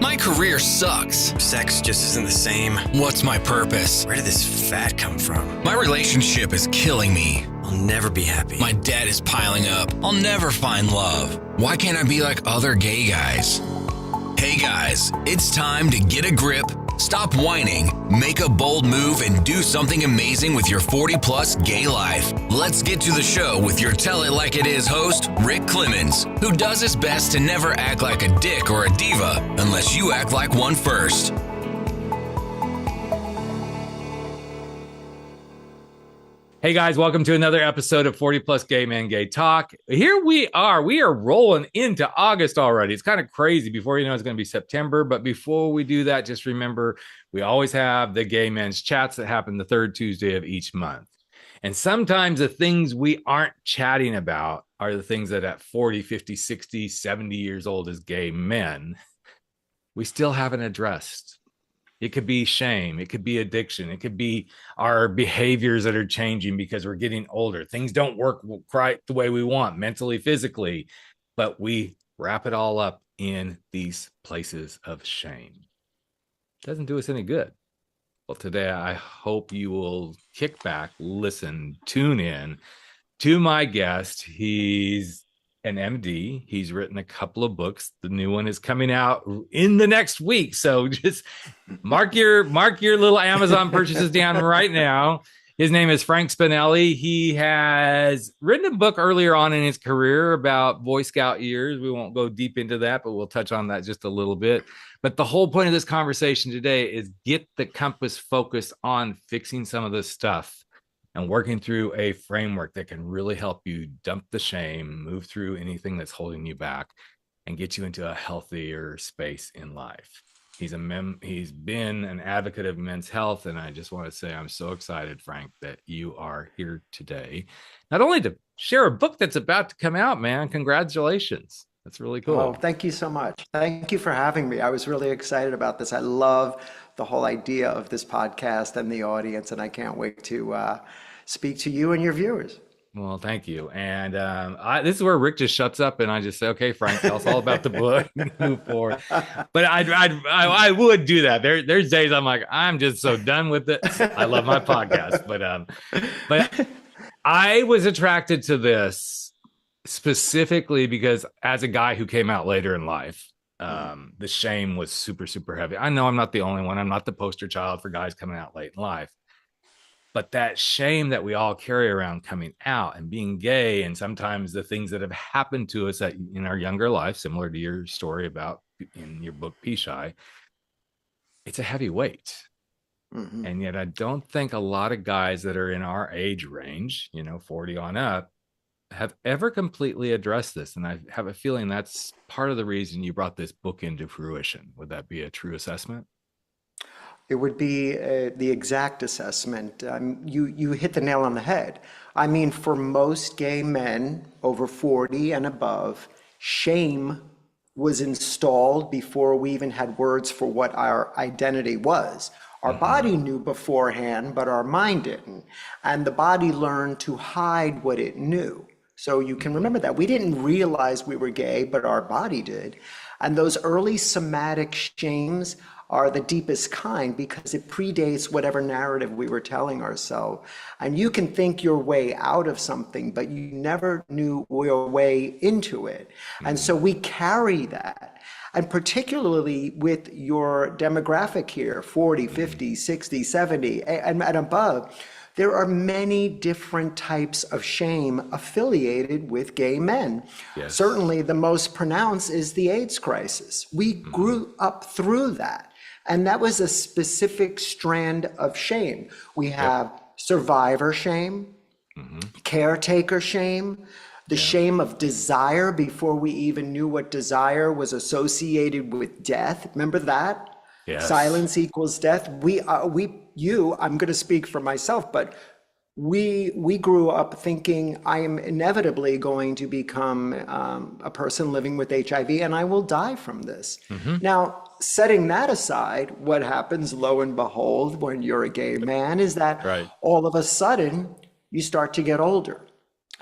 My career sucks. Sex just isn't the same. What's my purpose? Where did this fat come from? My relationship is killing me. I'll never be happy. My debt is piling up. I'll never find love. Why can't I be like other gay guys? Hey guys, it's time to get a grip, stop whining, make a bold move, and do something amazing with your 40-plus gay life. Let's get to the show with your Tell It Like It Is host, Rick Clemens, who does his best to never act like a dick or a diva unless you act like one first. Hey guys, welcome to another episode of 40 Plus Gay Men Gay Talk. Here we are rolling into August already. It's kind of crazy. Before you know, it's going to be September. But before we do that, just remember, we always have the Gay Men's Chats that happen the third Tuesday of each month. And sometimes the things we aren't chatting about are the things that at 40, 50, 60, 70 years old as gay men, we still haven't addressed. It could be shame. It could be addiction. It could be our behaviors that are changing because we're getting older. Things don't work quite the way we want, mentally, physically, but we wrap it all up in these places of shame. Doesn't do us any good. Well, today, I hope you will kick back, listen, tune in to my guest. He's an MD. He's written a couple of books. The new one is coming out in the next week. So just mark your little Amazon purchases down right now. His name is Frank Spinelli. He has written a book earlier on in his career about Boy Scout years. We won't go deep into that, but we'll touch on that just a little bit. But the whole point of this conversation today is get the compass focused on fixing some of this stuff and working through a framework that can really help you dump the shame, move through anything that's holding you back, and get you into a healthier space in life. He's been an advocate of men's health, and I just want to say I'm so excited, Frank, that you are here today, not only to share a book that's about to come out, man. Congratulations. That's really cool. Oh, thank you so much. Thank you for having me. I was really excited about this. I love the whole idea of this podcast and the audience, and I can't wait to speak to you and your viewers. Well, thank you. And this is where Rick just shuts up and I just say, okay, Frank, tell us all about the book and move forward. But I would do that. There's days I'm like, I'm just so done with it. I love my podcast. But I was attracted to this specifically because as a guy who came out later in life, the shame was super, super heavy. I know I'm not the only one. I'm not the poster child for guys coming out late in life. But that shame that we all carry around coming out and being gay, and sometimes the things that have happened to us in our younger life, similar to your story about in your book, Pea Shy, it's a heavy weight. Mm-hmm. And yet I don't think a lot of guys that are in our age range, 40 on up, have ever completely addressed this. And I have a feeling that's part of the reason you brought this book into fruition. Would that be a true assessment? It would be the exact assessment. You hit the nail on the head. I mean, for most gay men over 40 and above, shame was installed before we even had words for what our identity was. Our body knew beforehand, but our mind didn't. And the body learned to hide what it knew. So you can remember that. We didn't realize we were gay, but our body did. And those early somatic shames are the deepest kind because it predates whatever narrative we were telling ourselves. And you can think your way out of something, but you never knew your way into it. And so we carry that. And particularly with your demographic here, 40, 50, 60, 70, and above, there are many different types of shame affiliated with gay men. Yes. Certainly the most pronounced is the AIDS crisis. We grew up through that. And that was a specific strand of shame. We have survivor shame, caretaker shame, the shame of desire before we even knew what desire was associated with death. Remember that? Yes. Silence equals death. I'm going to speak for myself, but we grew up thinking I am inevitably going to become a person living with HIV and I will die from this. Now, setting that aside, what happens, lo and behold, when you're a gay man is that all of a sudden you start to get older.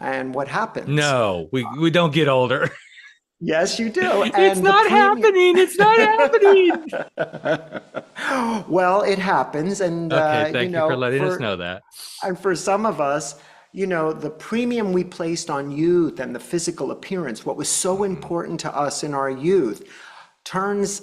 And what happens? No, we don't get older. Yes, you do. It's not happening. It's not happening. Well, it happens. And, Okay, thank you for letting us know that. and for some of us, the premium we placed on youth and the physical appearance, what was so important to us in our youth, turns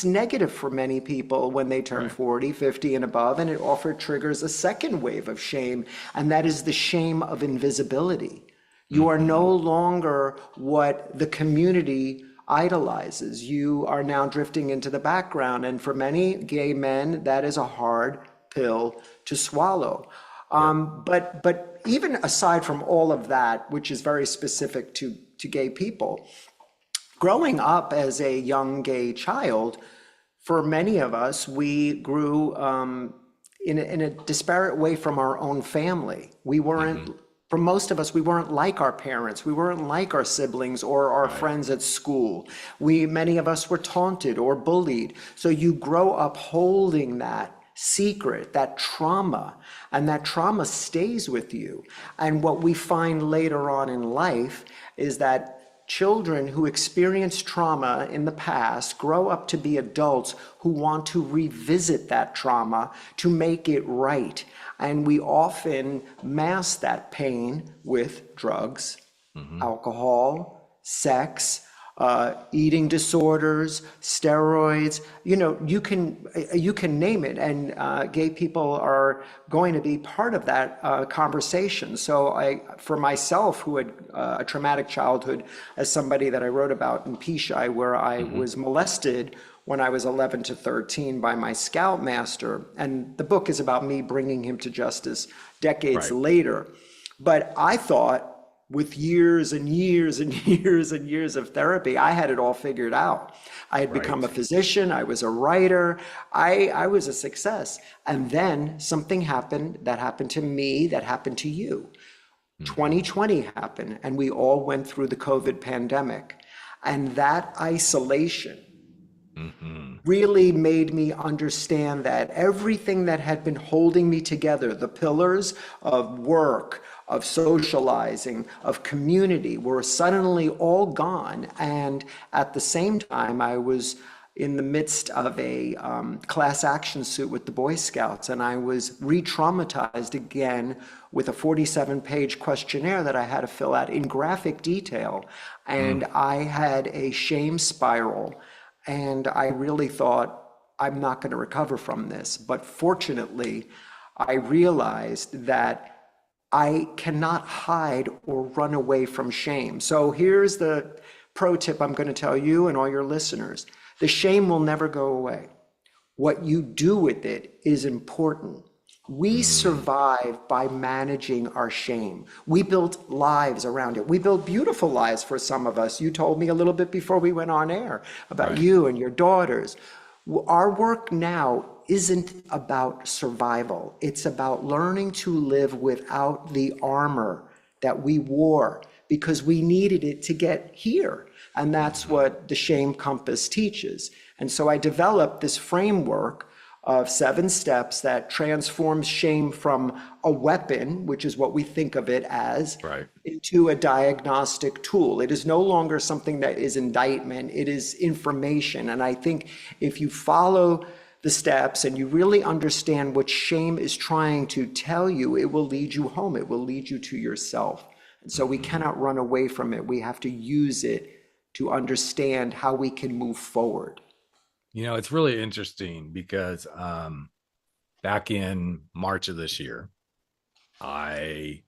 negative for many people when they turn 40, 50 and above, and it often triggers a second wave of shame, and that is the shame of invisibility. You are no longer what the community idolizes. You are now drifting into the background, and for many gay men, that is a hard pill to swallow. But even aside from all of that, which is very specific to gay people, growing up as a young gay child, for many of us, we grew in a disparate way from our own family. We weren't, for most of us, we weren't like our parents. We weren't like our siblings or our friends at school. Many of us were taunted or bullied. So you grow up holding that secret, that trauma, and that trauma stays with you. And what we find later on in life is that children who experience trauma in the past grow up to be adults who want to revisit that trauma to make it right. And we often mask that pain with drugs, alcohol, sex, eating disorders, steroids, you can name it. And gay people are going to be part of that conversation. So for myself, who had a traumatic childhood, as somebody that I wrote about in Pishai, where I was molested when I was 11 to 13 by my scoutmaster. And the book is about me bringing him to justice decades later. But I thought, with years and years and years and years of therapy, I had it all figured out. I had become a physician. I was a writer. I was a success. And then something happened that happened to me, that happened to you. 2020 happened, and we all went through the COVID pandemic. And that isolation really made me understand that everything that had been holding me together, the pillars of work, of socializing, of community, were suddenly all gone. And at the same time, I was in the midst of a class action suit with the Boy Scouts, and I was re-traumatized again with a 47-page questionnaire that I had to fill out in graphic detail. And I had a shame spiral, and I really thought, I'm not going to recover from this. But fortunately, I realized that I cannot hide or run away from shame. So here's the pro tip I'm going to tell you and all your listeners. The shame will never go away. What you do with it is important. We survive by managing our shame. We built lives around it. We built beautiful lives for some of us. You told me a little bit before we went on air about you and your daughters. Our work now isn't about survival. It's about learning to live without the armor that we wore because we needed it to get here. And that's what the Shame Compass teaches. And so I developed this framework of 7 steps that transforms shame from a weapon, which is what we think of it as, into a diagnostic tool. It is no longer something that is indictment, it is information. And I think if you follow the steps and you really understand what shame is trying to tell you, it will lead you home. It will lead you to yourself. And so we cannot run away from it. We have to use it to understand how we can move forward. It's really interesting because back in March of this year, I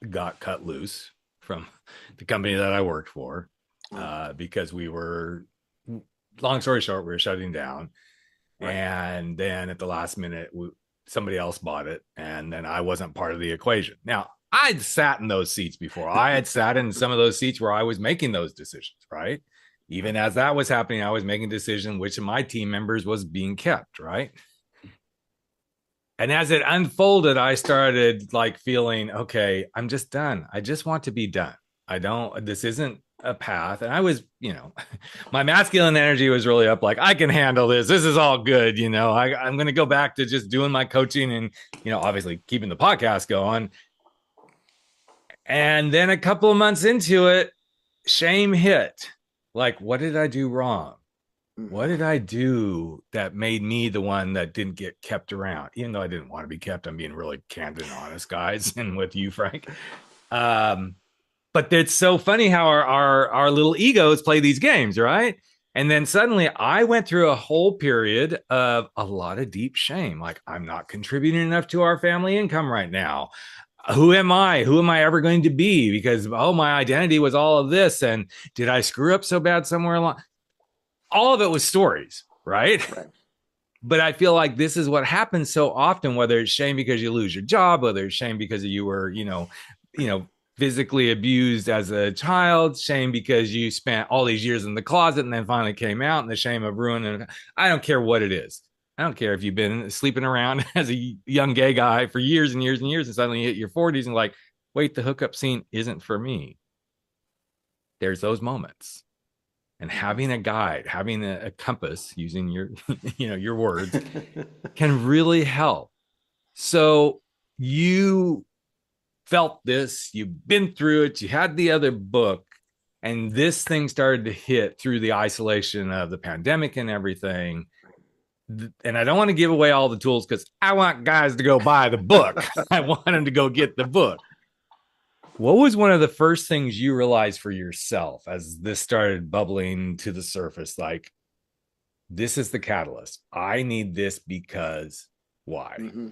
got cut loose from the company that I worked for because we were, long story short, we were shutting down. And then at the last minute, somebody else bought it. And then I wasn't part of the equation. Now, I'd sat in those seats before. I had sat in some of those seats where I was making those decisions, right? Even as that was happening, I was making a decision which of my team members was being kept, right? And as it unfolded, I started feeling, okay, I'm just done. I just want to be done. This isn't a path. And I was, my masculine energy was really up, I can handle this. This is all good. I'm going to go back to just doing my coaching and, obviously keeping the podcast going. And then a couple of months into it, shame hit. Like, what did I do wrong? What did I do that made me the one that didn't get kept around? Even though I didn't want to be kept, I'm being really candid and honest, guys, and with you, Frank. Um, but it's so funny how our little egos play these games, right? And then suddenly I went through a whole period of a lot of deep shame. Like, I'm not contributing enough to our family income right now. Who am I? Who am I ever going to be? Because, oh, my identity was all of this. And did I screw up so bad somewhere along? All of it was stories, right? Right. But I feel like this is what happens so often, whether it's shame because you lose your job, whether it's shame because you were, physically abused as a child, shame because you spent all these years in the closet and then finally came out, and the shame of ruining. I don't care what it is. I don't care if you've been sleeping around as a young gay guy for years and years and years, and suddenly you hit your 40s and like, wait, the hookup scene isn't for me. There's those moments. And having a guide, having a compass, using your, your words, can really help. So you felt this, you've been through it, you had the other book, and this thing started to hit through the isolation of the pandemic and everything. And I don't want to give away all the tools because I want guys to go buy the book. I want them to go get the book. What was one of the first things you realized for yourself as this started bubbling to the surface? Like, this is the catalyst. I need this because why? Mm-hmm.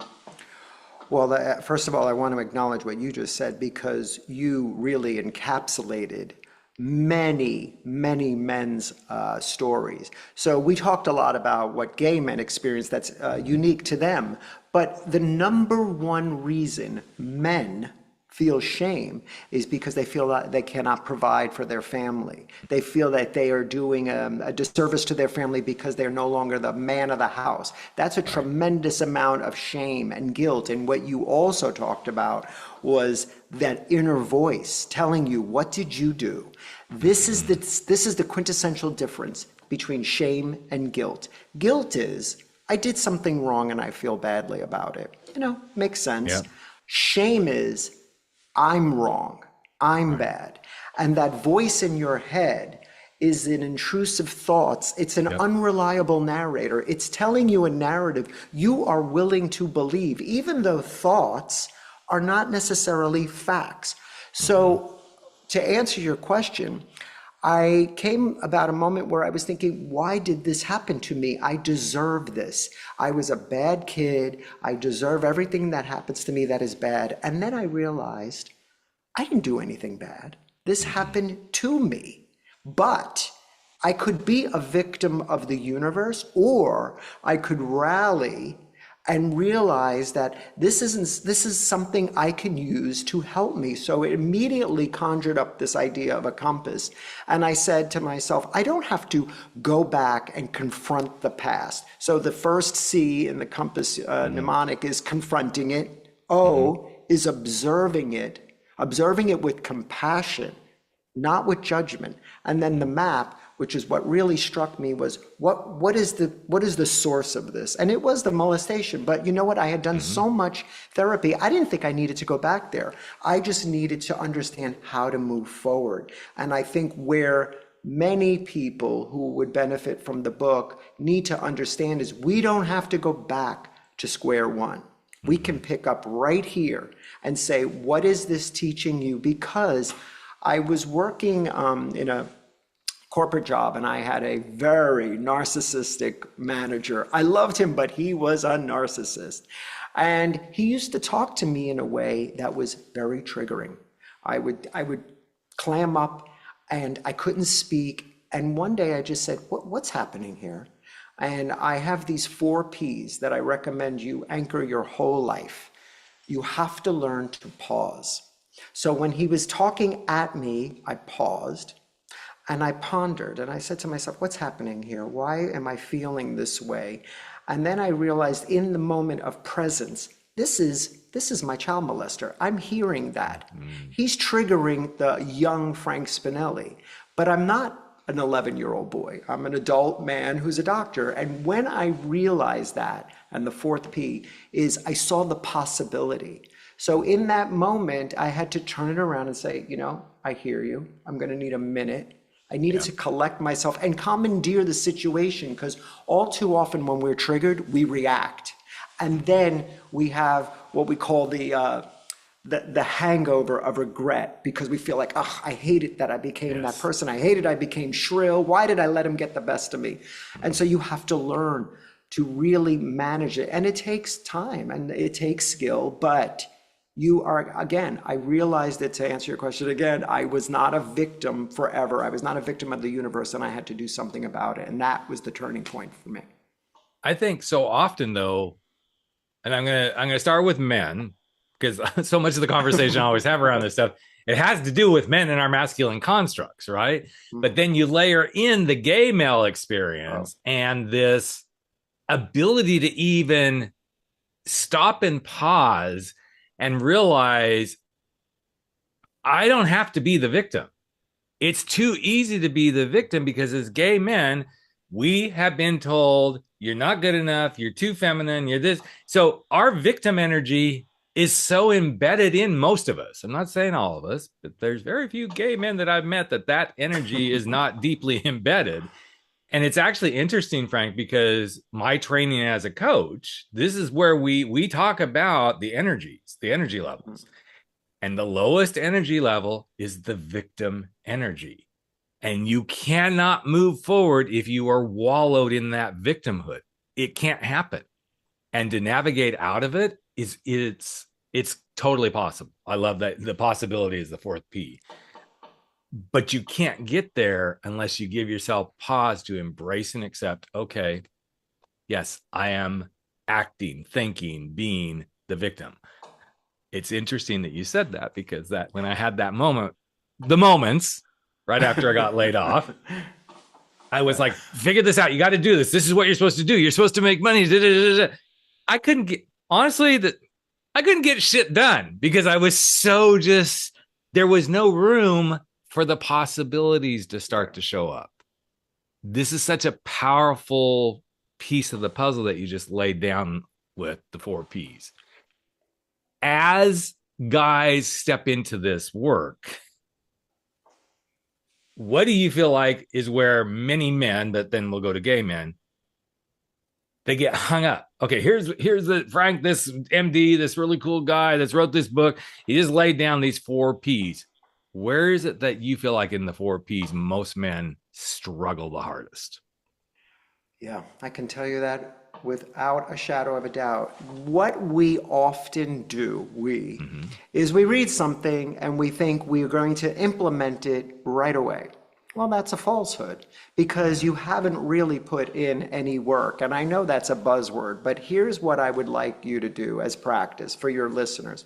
Well, first of all, I want to acknowledge what you just said because you really encapsulated many, many men's stories. So we talked a lot about what gay men experience that's unique to them. But the number one reason men feel shame is because they feel that they cannot provide for their family. They feel that they are doing a disservice to their family because they're no longer the man of the house. That's a tremendous amount of shame and guilt. And what you also talked about was that inner voice telling you, what did you do? This is the quintessential difference between shame and guilt. Guilt is, I did something wrong and I feel badly about it. Makes sense. Yeah. Shame is, I'm wrong, I'm bad. And that voice in your head is an intrusive thoughts. It's an unreliable narrator. It's telling you a narrative you are willing to believe, even though thoughts are not necessarily facts. So to answer your question, I came about a moment where I was thinking, why did this happen to me? I deserve this. I was a bad kid. I deserve everything that happens to me that is bad. And then I realized I didn't do anything bad. This happened to me. But I could be a victim of the universe, or I could rally and realize that this is something I can use to help me. So it immediately conjured up this idea of a compass. And I said to myself, I don't have to go back and confront the past. So the first C in the compass mnemonic is confronting it. O is observing it with compassion, not with judgment. And then the map, which is what really struck me, was what is the source of this? And it was the molestation. But you know what? I had done so much therapy. I didn't think I needed to go back there. I just needed to understand how to move forward. And I think where many people who would benefit from the book need to understand is we don't have to go back to square one. We can pick up right here and say, what is this teaching you? Because I was working in a corporate job and I had a very narcissistic manager. I loved him, but he was a narcissist. And he used to talk to me in a way that was very triggering. I would clam up and I couldn't speak. And one day I just said, what's happening here? And I have these 4 Ps that I recommend you anchor your whole life. You have to learn to pause. So when he was talking at me, I paused and I pondered and I said to myself, what's happening here? Why am I feeling this way? And then I realized in the moment of presence, this is my child molester. I'm hearing that. He's triggering the young Frank Spinelli, but I'm not an 11-year-old boy. I'm an adult man who's a doctor. And when I realized that, and the 4th P is I saw the possibility. So in that moment, I had to turn it around and say, I hear you. I'm going to need a minute. I needed to collect myself and commandeer the situation, because all too often when we're triggered, we react. And then we have what we call the hangover of regret, because we feel like, oh, I hated that I became that person. I hated I became shrill. Why did I let him get the best of me? And so you have to learn to really manage it. And it takes time and it takes skill, but you are, again, I realized that, to answer your question again, I was not a victim forever. I was not a victim of the universe, and I had to do something about it. And that was the turning point for me. I think so often though, and I'm gonna start with men, because so much of the conversation I always have around this stuff, it has to do with men and our masculine constructs, right? But then you layer in the gay male experience and this ability to even stop and pause and realize I don't have to be the victim. It's too easy to be the victim, because as gay men, we have been told you're not good enough, you're too feminine, you're this. So our victim energy is so embedded in most of us. I'm not saying all of us, but there's very few gay men that I've met that energy is not deeply embedded. And it's actually interesting, Frank, because my training as a coach, this is where we talk about the energies, the energy levels. And the lowest energy level is the victim energy. And you cannot move forward if you are wallowed in that victimhood. It can't happen. And to navigate out of it it's totally possible. I love that. The possibility is the fourth P. But you can't get there unless you give yourself pause to embrace and accept, okay, yes, I am acting, thinking, being the victim. It's interesting that you said that, because that when I had that moment, the moments right after I got laid off, I was like, figure this out. You got to do this. This is what you're supposed to do. You're supposed to make money. I couldn't get, honestly, I couldn't get shit done because I was so there was no room for the possibilities to start to show up. This is such a powerful piece of the puzzle that you just laid down with the 4 Ps. As guys step into this work, what do you feel like is where many men, but then we'll go to gay men, they get hung up? Okay, here's the Frank, this MD, this really cool guy that's wrote this book. He just laid down these 4 Ps. Where is it that you feel like in the 4 Ps most men struggle the hardest? Yeah, I can tell you that without a shadow of a doubt. What we often do, is we read something and we think we are going to implement it right away. Well, that's a falsehood, because you haven't really put in any work. And I know that's a buzzword, but here's what I would like you to do as practice for your listeners.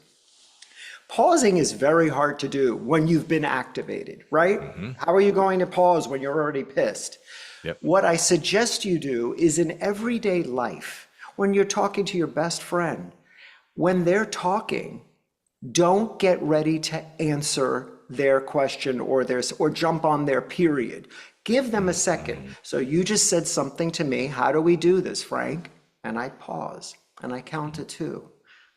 Pausing is very hard to do when you've been activated, right? How are you going to pause when you're already pissed? Yep. What I suggest you do is in everyday life, when you're talking to your best friend, when they're talking, don't get ready to answer their question or jump on their period. Give them a second. So you just said something to me. How do we do this, Frank? And I pause and I count to 2.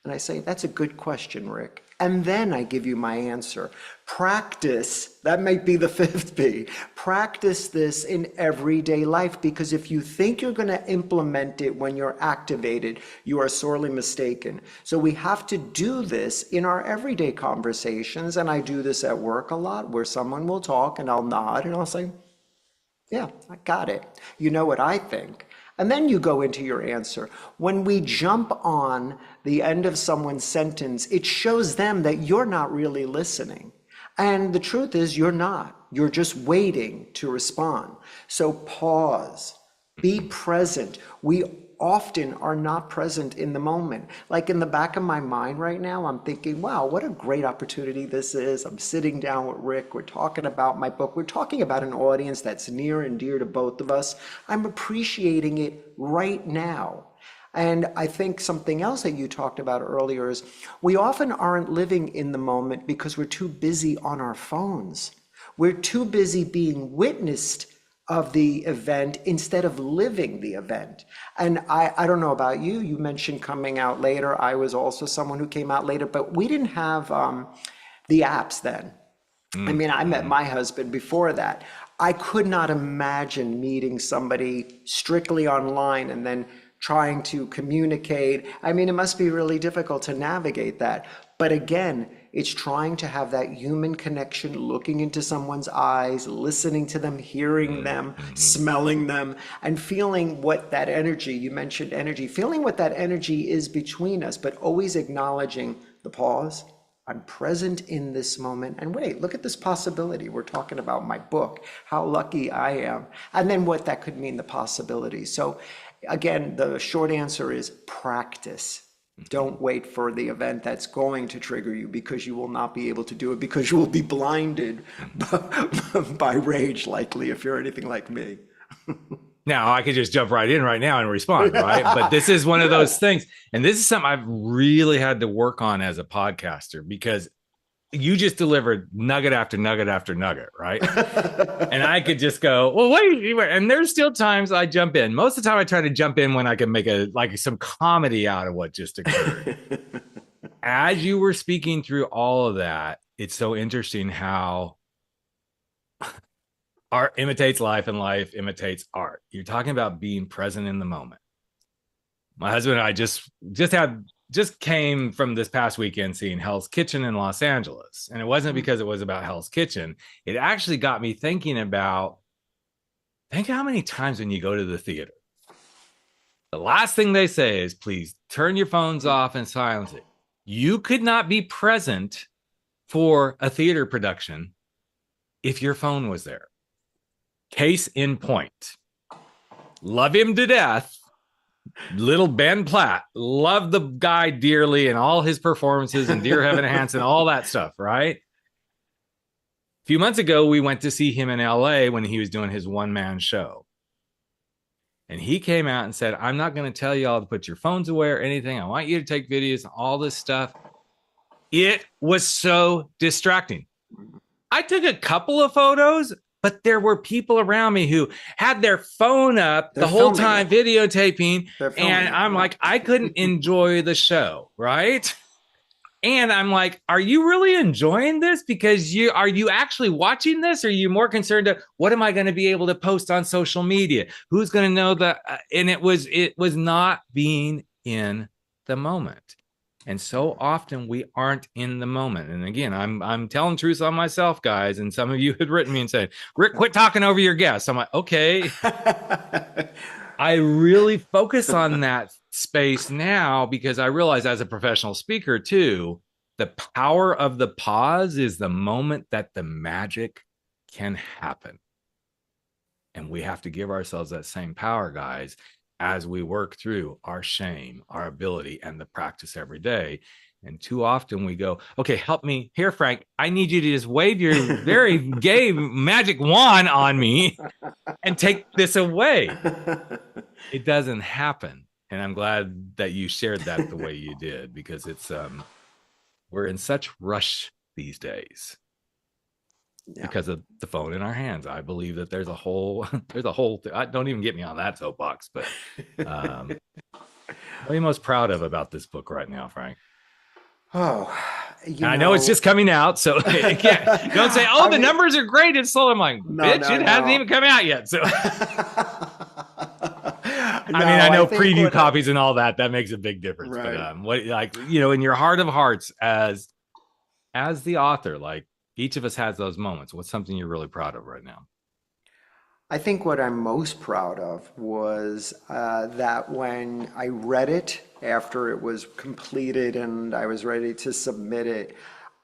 And I say, that's a good question, Rick. And then I give you my answer. Practice, that might be the 5th P. Practice this in everyday life, because if you think you're going to implement it when you're activated, you are sorely mistaken. So we have to do this in our everyday conversations. And I do this at work a lot, where someone will talk and I'll nod and I'll say, yeah, I got it. You know what I think. And then you go into your answer. When we jump on the end of someone's sentence, it shows them that you're not really listening. And the truth is, you're not. You're just waiting to respond. So pause. Be present. We often are not present in the moment. Like in the back of my mind right now, I'm thinking, wow, what a great opportunity this is. I'm sitting down with Rick. We're talking about my book. We're talking about an audience that's near and dear to both of us. I'm appreciating it right now. And I think something else that you talked about earlier is we often aren't living in the moment because we're too busy on our phones. We're too busy being witnessed of the event instead of living the event. And I don't know about you, you mentioned coming out later. I was also someone who came out later, but we didn't have the apps then. I mean, I met my husband before that. I could not imagine meeting somebody strictly online and then trying to communicate. I mean, it must be really difficult to navigate that. But again, it's trying to have that human connection, looking into someone's eyes, listening to them, hearing them, smelling them, and feeling what that energy, you mentioned energy, feeling what that energy is between us, but always acknowledging the pause. I'm present in this moment. And wait, look at this possibility. We're talking about my book, how lucky I am. And then what that could mean, the possibilities. So again, the short answer is practice. Don't wait for the event that's going to trigger you, because you will not be able to do it, because you will be blinded by rage, likely, if you're anything like me. Now, I could just jump right in right now and respond, right? But this is one of those things. And this is something I've really had to work on as a podcaster, because you just delivered nugget after nugget after nugget, right? And I could just go, well, wait. And there's still times I jump in. Most of the time I try to jump in when I can make some comedy out of what just occurred. As you were speaking through all of that, it's so interesting how art imitates life and life imitates art. You're talking about being present in the moment. My husband and I just came from this past weekend seeing Hell's Kitchen in Los Angeles. And it wasn't because it was about Hell's Kitchen. It actually got me thinking about, think how many times when you go to the theater, the last thing they say is, please turn your phones off and silence it. You could not be present for a theater production if your phone was there. Case in point. Love him to death. Little Ben Platt, love the guy dearly and all his performances and Dear Heaven Hansen, all that stuff, right? A few months ago, we went to see him in LA when he was doing his one-man show. And he came out and said, I'm not going to tell you all to put your phones away or anything. I want you to take videos and all this stuff. It was so distracting. I took a couple of photos, but there were people around me who had their phone up the whole time videotaping. And I'm like, I couldn't enjoy the show, right? And I'm like, are you really enjoying this? Because are you actually watching this? Or are you more concerned of what am I going to be able to post on social media? Who's going to know that? And it was not being in the moment. And so often we aren't in the moment. And again, I'm telling truth on myself, guys. And some of you had written me and said, Rick, quit talking over your guests. I'm like, okay. I really focus on that space now because I realize as a professional speaker too, the power of the pause is the moment that the magic can happen. And we have to give ourselves that same power, guys, as we work through our shame, our ability, and the practice every day. And too often we go, okay, help me here, Frank. I need you to just wave your very gay magic wand on me and take this away. It doesn't happen. And I'm glad that you shared that the way you did, because it's we're in such rush these days. Yeah. Because of the phone in our hands. I believe that there's a whole don't even get me on that soapbox, but what are you most proud of about this book right now, Frank? Oh, I know it's just coming out, so don't say, the numbers are great. It's slow. I'm like, bitch, it hasn't even come out yet. So I know preview copies and all that makes a big difference. Right. But in your heart of hearts as the author, like, each of us has those moments. What's something you're really proud of right now? I think what I'm most proud of was that when I read it after it was completed and I was ready to submit it,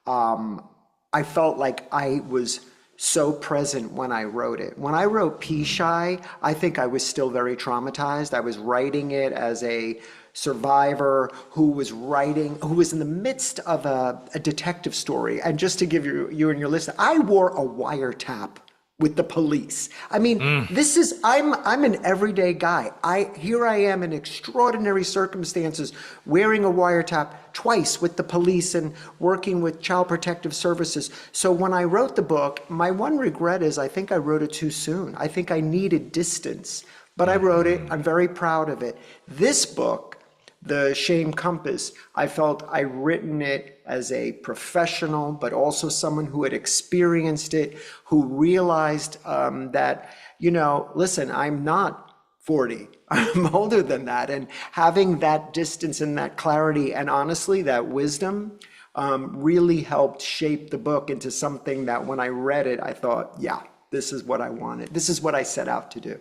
I felt like I was so present when I wrote it. When I wrote Pea Shy, I think I was still very traumatized. I was writing it as a survivor who was in the midst of a detective story. And just to give you and your listener, I wore a wiretap with the police. I mean, this is I'm an everyday guy. Here I am in extraordinary circumstances wearing a wiretap twice with the police and working with Child Protective Services. So when I wrote the book, my one regret is I think I wrote it too soon. I think I needed distance, but I wrote it. I'm very proud of it. This book, The Shame Compass, I felt I written it as a professional, but also someone who had experienced it, who realized that, listen, I'm not 40. I'm older than that. And having that distance and that clarity and honestly, that wisdom really helped shape the book into something that when I read it, I thought, yeah, this is what I wanted. This is what I set out to do.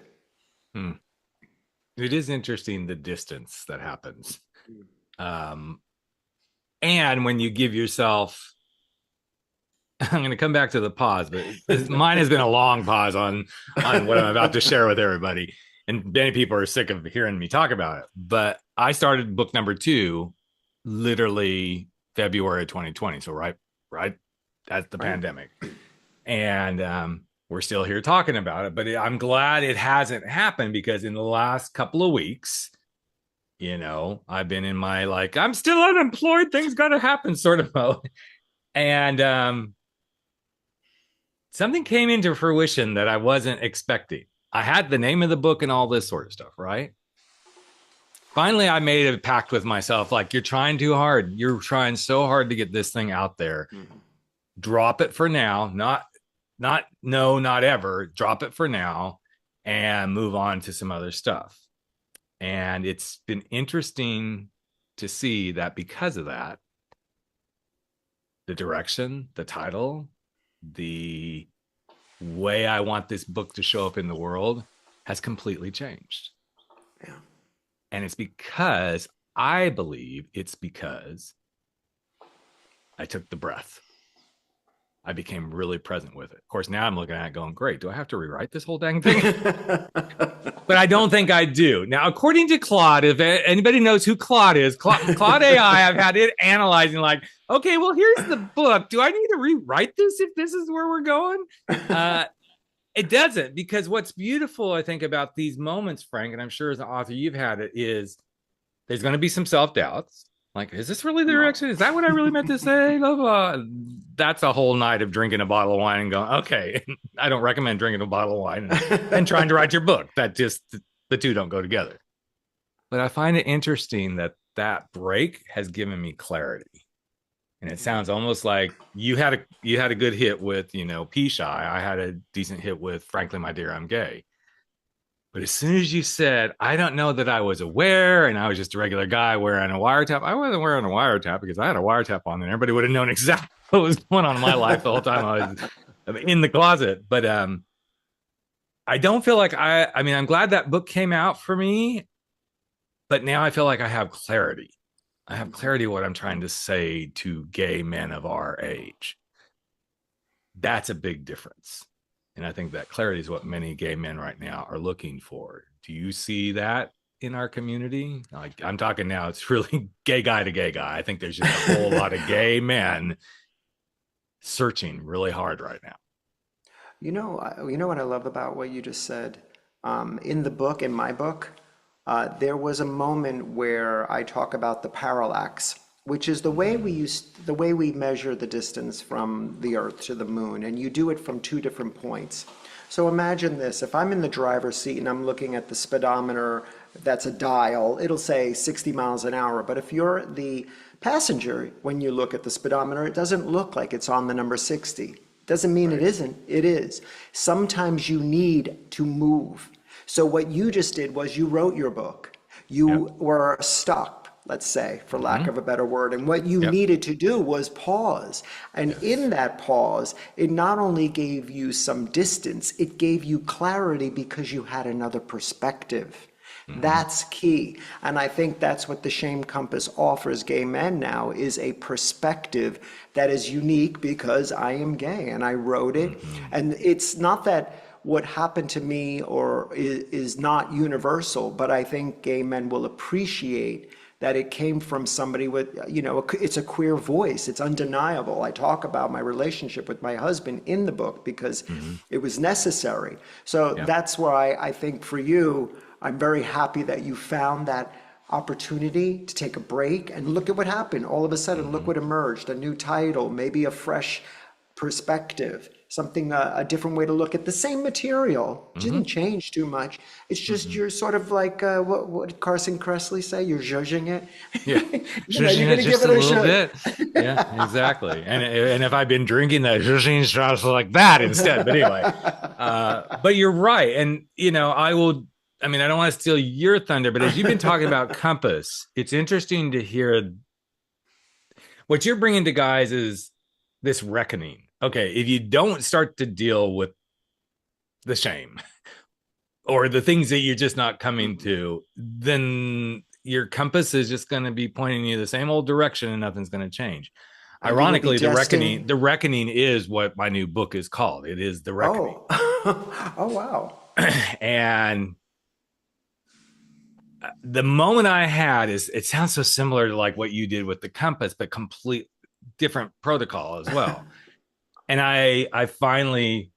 It is interesting, the distance that happens. And when you give yourself, I'm going to come back to the pause, but mine has been a long pause on what I'm about to share with everybody. And many people are sick of hearing me talk about it. But I started book number 2 literally February 2020. So right at the pandemic. And we're still here talking about it. But I'm glad it hasn't happened, because in the last couple of weeks, I've been in my I'm still unemployed, things got to happen sort of mode. And something came into fruition that I wasn't expecting. I had the name of the book and all this sort of stuff, right? Finally, I made a pact with myself, you're trying too hard. You're trying so hard to get this thing out there. Drop it for now. Not ever. Drop it for now and move on to some other stuff. And it's been interesting to see that because of that, the direction, the title, the way I want this book to show up in the world has completely changed. Yeah. And it's because I believe it's because I took the breath. I became really present with it. Of course, now I'm looking at it going, great, do I have to rewrite this whole dang thing? But I don't think I do. Now, according to Claude, if anybody knows who Claude is, Claude AI, I've had it analyzing okay, well, here's the book. Do I need to rewrite this if this is where we're going? It doesn't, because what's beautiful, I think, about these moments, Frank, and I'm sure as an author you've had it, is there's going to be some self-doubts. Is this really the direction? Is that what I really meant to say? Blah, blah. That's a whole night of drinking a bottle of wine and going, okay, I don't recommend drinking a bottle of wine and trying to write your book. That just, the two don't go together. But I find it interesting that break has given me clarity. And it sounds almost like you had a good hit with, Pea Shy. I had a decent hit with Frankly, My Dear, I'm Gay. But as soon as you said, I don't know that I was aware and I was just a regular guy wearing a wiretap, I wasn't wearing a wiretap because I had a wiretap on and everybody would have known exactly what was going on in my life the whole time I was in the closet. But I don't feel like I'm glad that book came out for me, but now I feel like I have clarity. I have clarity what I'm trying to say to gay men of our age. That's a big difference. And I think that clarity is what many gay men right now are looking for. Do you see that in our community? I'm talking now, it's really gay guy to gay guy. I think there's just a whole lot of gay men searching really hard right now. You know what I love about what you just said? In my book, there was a moment where I talk about the parallax, which is the way we measure the distance from the Earth to the moon, and you do it from 2 different points. So imagine this: if I'm in the driver's seat and I'm looking at the speedometer, that's a dial, it'll say 60 miles an hour. But if you're the passenger, when you look at the speedometer, it doesn't look like it's on the number 60. Doesn't mean it isn't. It is. Sometimes you need to move. So what you just did was you wrote your book. You were stuck, let's say, for lack of a better word. And what you needed to do was pause. And in that pause, it not only gave you some distance, it gave you clarity because you had another perspective. That's key. And I think that's what the Shame Compass offers gay men now, is a perspective that is unique because I am gay and I wrote it. And it's not that what happened to me is not universal, but I think gay men will appreciate that it came from somebody with, it's a queer voice. It's undeniable. I talk about my relationship with my husband in the book because it was necessary. So that's why I think for you, I'm very happy that you found that opportunity to take a break and look at what happened. All of a sudden, look what emerged, a new title, maybe a fresh perspective, something, a different way to look at the same material. It didn't change too much. It's just you're sort of like, what did Carson Kressley say? You're judging it. Yeah, You're going to give just it a a little shot. bit. Yeah, exactly. And if I've been drinking that zhuzhing straws like that instead, but anyway, but you're right. And I mean, I don't want to steal your thunder, but as you've been talking about Compass, it's interesting to hear what you're bringing to guys is this reckoning. Okay, if you don't start to deal with the shame or the things that you're just not coming to, then your compass is just going to be pointing you the same old direction and nothing's going to change. Ironically, the reckoning is what my new book is called. It is The Reckoning. Oh, wow. And the moment I had is, it sounds so similar to like what you did with the compass, but complete different protocol as well. And I finally,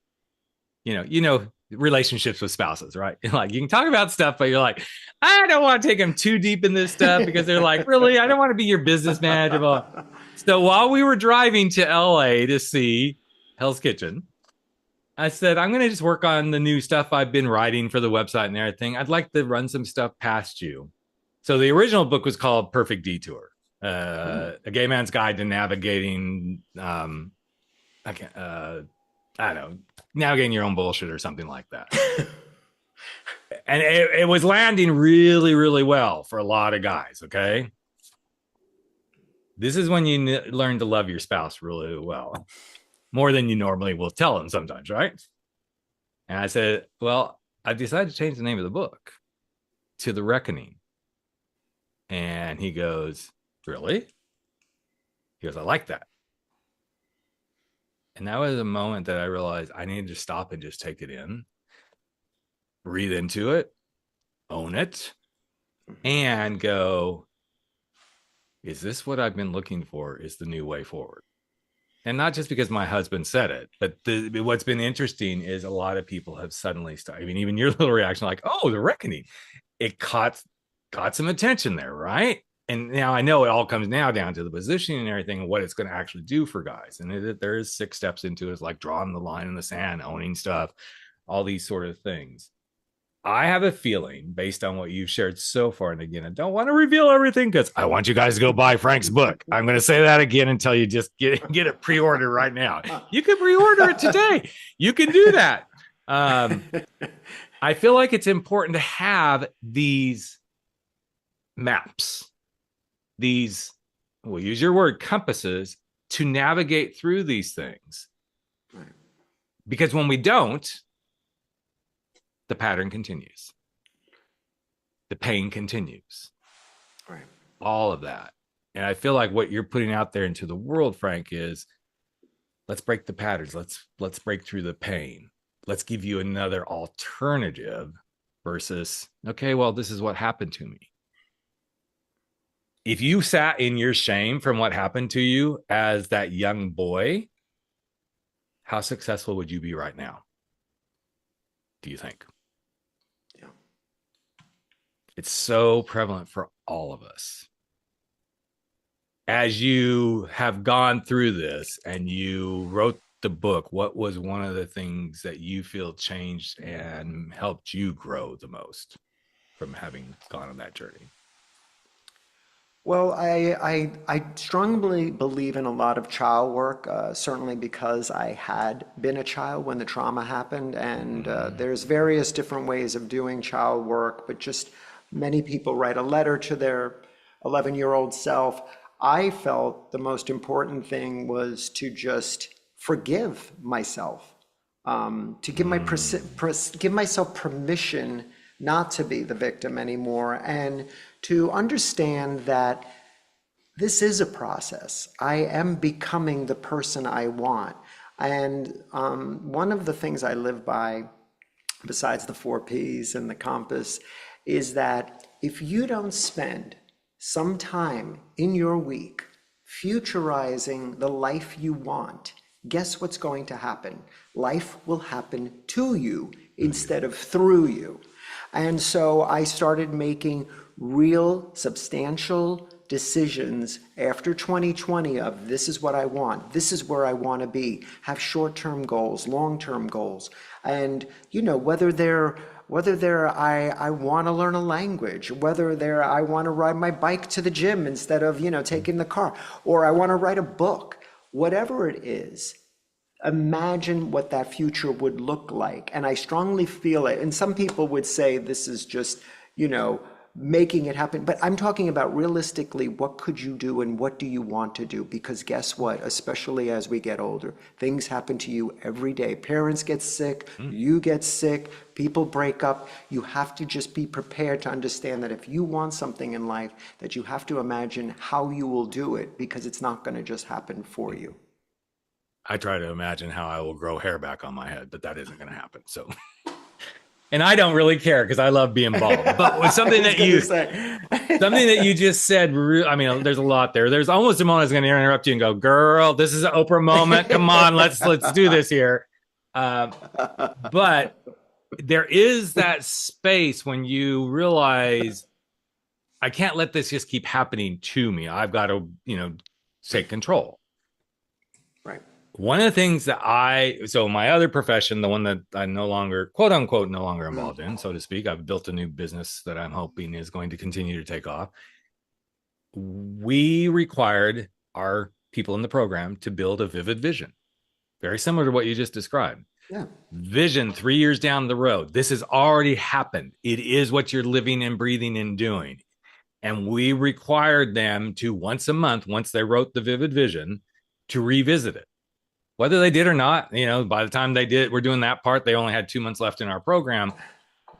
relationships with spouses, right? Like you can talk about stuff, but you're like, I don't want to take them too deep in this stuff because they're like, really, I don't want to be your business manager. So while we were driving to LA to see Hell's Kitchen, I said, I'm going to just work on the new stuff I've been writing for the website and everything. I'd like to run some stuff past you. So the original book was called Perfect Detour, A Gay Man's Guide to Navigating, navigating your own bullshit or something like that. And it was landing really, really well for a lot of guys, okay? This is when you learn to love your spouse really well. More than you normally will tell them sometimes, right? And I said, well, I've decided to change the name of the book to The Reckoning. And he goes, really? He goes, I like that. And that was a moment that I realized I needed to stop and just take it in, breathe into it, own it, and go, is this what I've been looking for? Is the new way forward? And not just because my husband said it, but what's been interesting is a lot of people have suddenly started. I mean, even your little reaction, like, oh, The Reckoning, it caught some attention there, right? And now I know it all comes now down to the positioning and everything and what it's going to actually do for guys. And there is 6 steps into it. It's like drawing the line in the sand, owning stuff, all these sort of things. I have a feeling based on what you've shared so far. And again, I don't want to reveal everything because I want you guys to go buy Frank's book. I'm going to say that again until you just get it pre-ordered right now. You can pre-order it today. You can do that. I feel like it's important to have these maps, these, we'll use your word, compasses, to navigate through these things. Right. Because when we don't, the pattern continues. The pain continues. Right. All of that. And I feel like what you're putting out there into the world, Frank, is let's break the patterns. Let's break through the pain. Let's give you another alternative versus, okay, well, this is what happened to me. If you sat in your shame from what happened to you as that young boy, how successful would you be right now? Do you think? Yeah. It's so prevalent for all of us. As you have gone through this and you wrote the book, what was one of the things that you feel changed and helped you grow the most from having gone on that journey? Well, I strongly believe in a lot of child work, certainly because I had been a child when the trauma happened, and there's various different ways of doing child work, but just many people write a letter to their 11-year-old self. I felt the most important thing was to just forgive myself, to give myself permission not to be the victim anymore, and to understand that this is a process. I am becoming the person I want. And one of the things I live by, besides the 4 Ps and the compass, is that if you don't spend sometime in your week, futurizing the life you want, guess what's going to happen? Life will happen to you instead of through you. And so I started making real, substantial decisions after 2020 of this is what I want, this is where I want to be, have short-term goals, long-term goals. And, you know, whether they're I want to learn a language, whether they're I want to ride my bike to the gym instead of, you know, taking the car, or I want to write a book, whatever it is, imagine what that future would look like. And I strongly feel it. And some people would say this is just, you know, making it happen. But I'm talking about realistically, what could you do and what do you want to do? Because guess what? Especially as we get older, things happen to you every day. Parents get sick, you get sick, people break up. You have to just be prepared to understand that if you want something in life, that you have to imagine how you will do it, because it's not going to just happen for you. I try to imagine how I will grow hair back on my head, but that isn't going to happen. So, and I don't really care because I love being bald. But with something that you just said, I mean, there's a lot there. There's almost a moment I was going to interrupt you and go, "Girl, this is an Oprah moment. Come on, let's do this here." But there is that space when you realize I can't let this just keep happening to me. I've got to, you know, take control. Right. One of the things that so my other profession, the one that I no longer, quote unquote, no longer involved in, so to speak, I've built a new business that I'm hoping is going to continue to take off. We required our people in the program to build a vivid vision, very similar to what you just described. Yeah. Vision 3 years down the road. This has already happened. It is what you're living and breathing and doing. And we required them to once a month, once they wrote the vivid vision, to revisit it. Whether they did or not, you know, by the time they did, we're doing that part, they only had 2 months left in our program.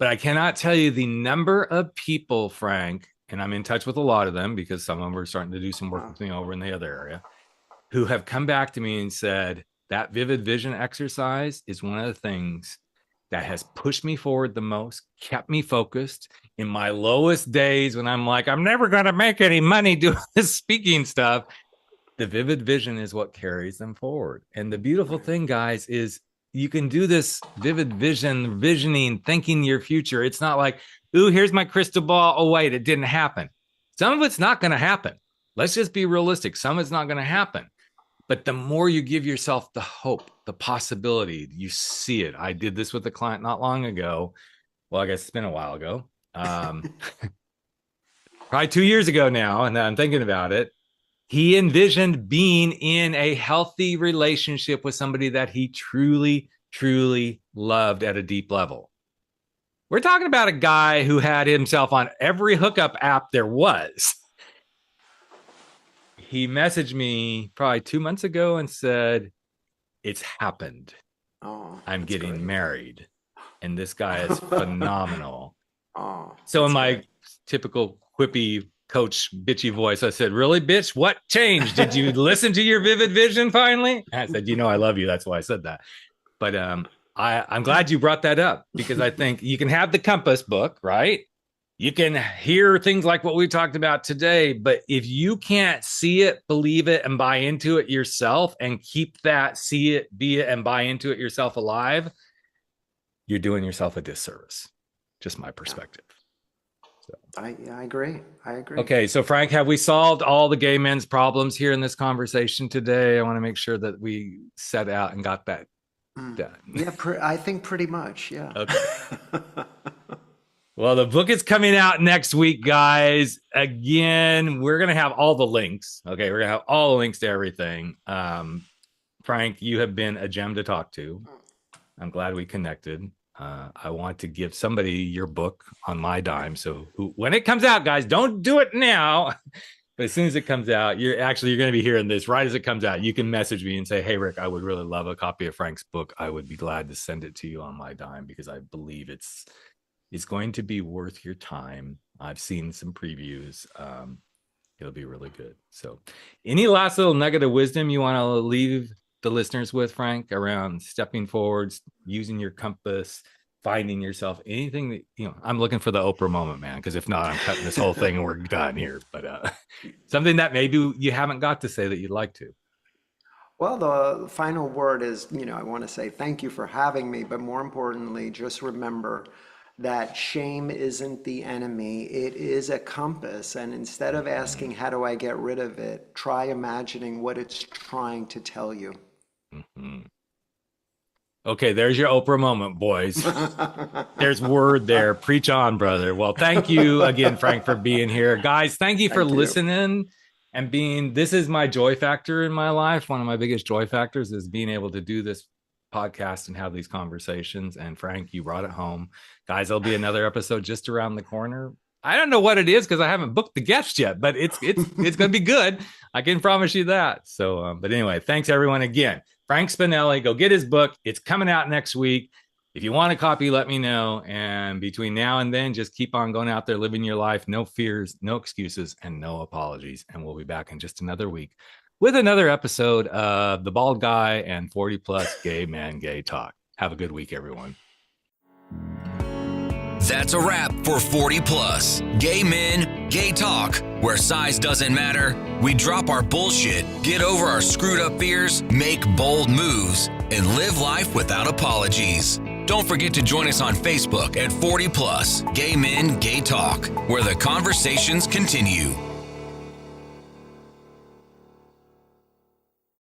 But I cannot tell you the number of people, Frank, and I'm in touch with a lot of them because some of them are starting to do some work with me over in the other area, who have come back to me and said, that vivid vision exercise is one of the things that has pushed me forward the most, kept me focused in my lowest days when I'm like, I'm never going to make any money doing this speaking stuff. The vivid vision is what carries them forward. And the beautiful thing, guys, is you can do this vivid visioning, thinking your future. It's not like, ooh, here's my crystal ball. Oh, wait, it didn't happen. Some of it's not going to happen. Let's just be realistic. Some of it's not going to happen. But the more you give yourself the hope, the possibility, you see it. I did this with a client not long ago. Well, I guess it's been a while ago. Probably 2 years ago now, and I'm thinking about it. He envisioned being in a healthy relationship with somebody that he truly, truly loved at a deep level. We're talking about a guy who had himself on every hookup app there was. He messaged me probably 2 months ago and said, it's happened. Oh, I'm getting great. married. And this guy is phenomenal. Oh, So in my typical quippy coach bitchy voice, I said, really, bitch, what changed? Did you listen to your vivid vision finally? I said, you know, I love you. That's why I said that. But I'm glad you brought that up, because I think you can have the compass book, right? You can hear things like what we talked about today, but if you can't see it, believe it, and buy into it yourself, and keep that see it, be it, and buy into it yourself alive, you're doing yourself a disservice. Just my perspective. So. I agree. I agree. Okay, so Frank, have we solved all the gay men's problems here in this conversation today? I want to make sure that we set out and got that done. Yeah, I think pretty much. Yeah. Okay. Well, the book is coming out next week, guys. Again, we're going to have all the links. Okay, we're going to have all the links to everything. Frank, you have been a gem to talk to. I'm glad we connected. I want to give somebody your book on my dime. So when it comes out, guys, don't do it now. But as soon as it comes out, you're going to be hearing this right as it comes out. You can message me and say, hey, Rick, I would really love a copy of Frank's book. I would be glad to send it to you on my dime, because I believe it's going to be worth your time. I've seen some previews. It'll be really good. So any last little nugget of wisdom you want to leave the listeners with, Frank, around stepping forwards, using your compass, finding yourself, anything that, I'm looking for the Oprah moment, man, because if not, I'm cutting this whole thing and we're done here. But something that maybe you haven't got to say that you'd like to. Well, the final word is, I want to say thank you for having me, but more importantly, just remember that shame isn't the enemy. It is a compass. And instead of asking, how do I get rid of it? Try imagining what it's trying to tell you. Mm-hmm. Okay, there's your Oprah moment, boys. There's word there. Preach on, brother. Well, thank you again, Frank, for being here. Guys, thank you for listening and this is my joy factor in my life. One of my biggest joy factors is being able to do this podcast and have these conversations. And Frank, you brought it home. Guys, there'll be another episode just around the corner. I don't know what it is because I haven't booked the guest yet, but it's going to be good. I can promise you that. So, but anyway, thanks everyone again. Frank Spinelli, go get his book. It's coming out next week. If you want a copy, let me know. And between now and then, just keep on going out there, living your life. No fears, no excuses, and no apologies. And we'll be back in just another week with another episode of The Bald Guy and 40 Plus Gay Man Gay Talk. Have a good week, everyone. That's a wrap for 40 Plus Gay Men, Gay Talk, where size doesn't matter. We drop our bullshit, get over our screwed up fears, make bold moves, and live life without apologies. Don't forget to join us on Facebook at 40 Plus Gay Men, Gay Talk, where the conversations continue.